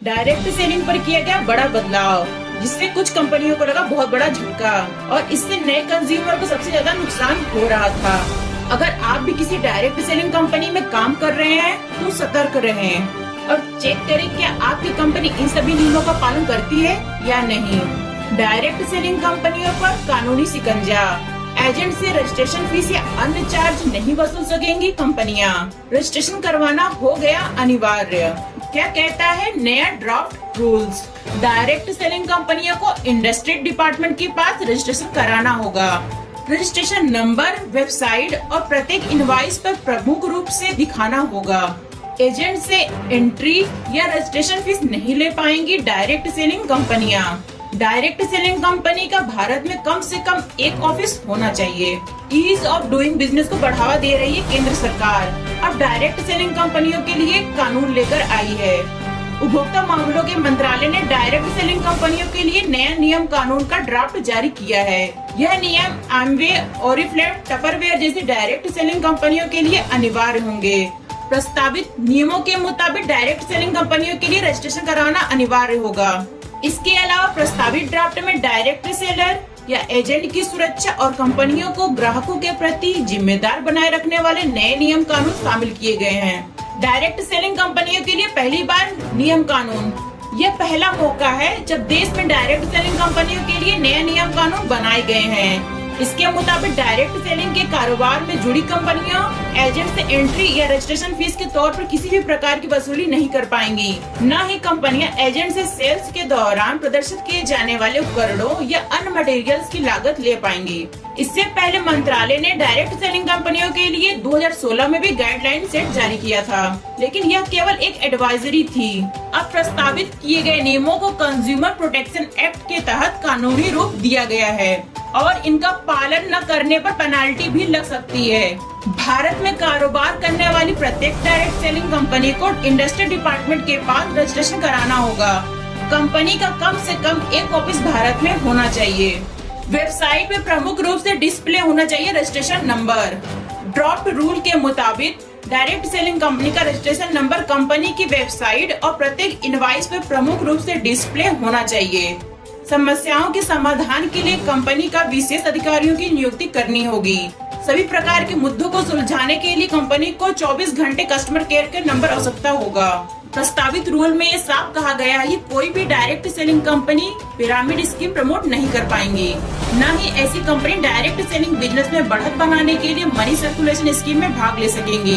Direct selling पर किया गया बड़ा बदलाव, जिससे कुछ कंपनियों को लगा बहुत बड़ा झटका और इससे नए कंज्यूमर को सबसे ज्यादा नुकसान हो रहा था। अगर आप भी किसी डायरेक्ट सेलिंग कंपनी में काम कर रहे हैं तो सतर्क रहें और चेक करें क्या आपकी कंपनी इन सभी नियमों का पालन करती है या नहीं। डायरेक्ट सेलिंग कंपनियों पर कानूनी शिकंजा, एजेंट से रजिस्ट्रेशन फीस या अन्य चार्ज नहीं वसूल सकेंगी कंपनियां। रजिस्ट्रेशन करवाना हो गया अनिवार्य। क्या कहता है नया ड्राफ्ट रूल्स? डायरेक्ट सेलिंग कंपनियों को इंडस्ट्री डिपार्टमेंट के पास रजिस्ट्रेशन कराना होगा। रजिस्ट्रेशन नंबर, वेबसाइट और प्रत्येक इनवॉइस पर प्रमुख रूप से दिखाना होगा। एजेंट से एंट्री या रजिस्ट्रेशन फीस नहीं ले पाएंगी डायरेक्ट सेलिंग कंपनियां। डायरेक्ट सेलिंग कंपनी का भारत में कम से कम एक ऑफिस होना चाहिए। ईज ऑफ डूइंग बिजनेस को बढ़ावा दे रही है केंद्र सरकार। अब डायरेक्ट सेलिंग कंपनियों के लिए कानून लेकर आई है। उपभोक्ता मामलों के मंत्रालय ने डायरेक्ट सेलिंग कंपनियों के लिए नया नियम कानून का ड्राफ्ट जारी किया है। यह नियम एमवे, ओरिफ्लेम, टपरवेयर जैसी डायरेक्ट सेलिंग कंपनियों के लिए अनिवार्य होंगे। प्रस्तावित नियमों के मुताबिक डायरेक्ट सेलिंग कंपनियों के लिए रजिस्ट्रेशन कराना अनिवार्य होगा। इसके अलावा प्रस्तावित ड्राफ्ट में डायरेक्ट सेलर या एजेंट की सुरक्षा और कंपनियों को ग्राहकों के प्रति जिम्मेदार बनाए रखने वाले नए नियम कानून शामिल किए गए हैं। डायरेक्ट सेलिंग कंपनियों के लिए पहली बार नियम कानून, यह पहला मौका है जब देश में डायरेक्ट सेलिंग कंपनियों के लिए नए नियम कानून बनाए गए हैं। इसके मुताबिक डायरेक्ट सेलिंग के कारोबार में जुड़ी कंपनियां एजेंट से एंट्री या रजिस्ट्रेशन फीस के तौर पर किसी भी प्रकार की वसूली नहीं कर पाएंगी। न ही कंपनियां एजेंट से सेल्स के दौरान प्रदर्शित किए जाने वाले उपकरणों या अन्य मटेरियल्स की लागत ले पाएंगी। इससे पहले मंत्रालय ने डायरेक्ट सेलिंग कंपनियों के लिए 2016 में भी गाइडलाइन सेट जारी किया था, लेकिन यह केवल एक एडवाइजरी थी। अब प्रस्तावित किए गए नियमों को कंज्यूमर प्रोटेक्शन एक्ट के तहत कानूनी रूप दिया गया है और इनका पालन न करने पर पेनाल्टी भी लग सकती है। भारत में कारोबार करने वाली प्रत्येक डायरेक्ट सेलिंग कंपनी को इंडस्ट्री डिपार्टमेंट के पास रजिस्ट्रेशन कराना होगा। कंपनी का कम से कम एक ऑफिस भारत में होना चाहिए। वेबसाइट में प्रमुख रूप से डिस्प्ले होना चाहिए रजिस्ट्रेशन नंबर। ड्राफ्ट रूल के मुताबिक डायरेक्ट सेलिंग कंपनी का रजिस्ट्रेशन नंबर कंपनी की वेबसाइट और प्रत्येक इनवॉइस पर प्रमुख रूप से डिस्प्ले होना चाहिए। समस्याओं के समाधान के लिए कंपनी का विशेष अधिकारियों की नियुक्ति करनी होगी। सभी प्रकार के मुद्दों को सुलझाने के लिए कंपनी को 24 घंटे कस्टमर केयर के नंबर आवश्यकता होगा। प्रस्तावित रूल में ये साफ कहा गया है कि कोई भी direct selling company pyramid scheme promote नहीं कर पाएंगी। न ही ऐसी कंपनी डायरेक्ट सेलिंग बिजनेस में बढ़त बनाने के लिए मनी सर्कुलेशन स्कीम में भाग ले सकेंगी।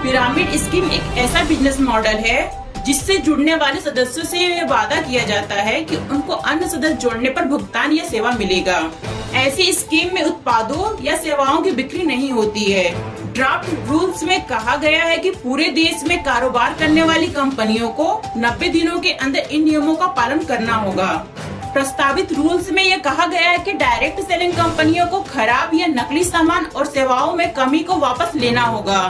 पिरामिड स्कीम एक ऐसा बिजनेस मॉडल है जिससे जुड़ने वाले सदस्यों से यह वादा किया जाता है कि उनको अन्य सदस्य जोड़ने पर भुगतान या सेवा मिलेगा। ऐसी स्कीम में उत्पादों या सेवाओं की बिक्री नहीं होती है। ड्राफ्ट रूल्स में कहा गया है कि पूरे देश में कारोबार करने वाली कंपनियों को 90 दिनों के अंदर इन नियमों का पालन करना होगा। प्रस्तावित रूल्स में यह कहा गया है कि डायरेक्ट सेलिंग कंपनियों को खराब या नकली सामान और सेवाओं में कमी को वापस लेना होगा।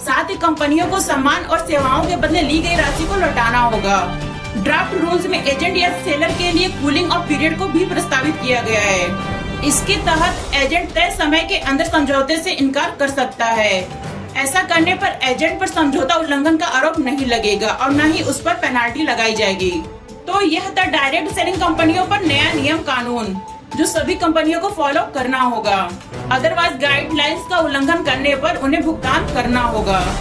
साथ ही कंपनियों को सामान और सेवाओं के बदले ली गई राशि को लौटाना होगा। ड्राफ्ट रूल्स में एजेंट या सेलर के लिए कूलिंग ऑफ पीरियड को भी प्रस्तावित किया गया है। इसके तहत एजेंट तय समय के अंदर समझौते से इनकार कर सकता है। ऐसा करने पर एजेंट पर समझौता उल्लंघन का आरोप नहीं लगेगा और न ही उस पर पेनाल्टी लगाई जाएगी। तो यह था डायरेक्ट सेलिंग कंपनियों पर नया नियम कानून, जो सभी कंपनियों को फॉलो करना होगा। अदरवाइज गाइडलाइंस का उल्लंघन करने पर उन्हें भुगतान करना होगा।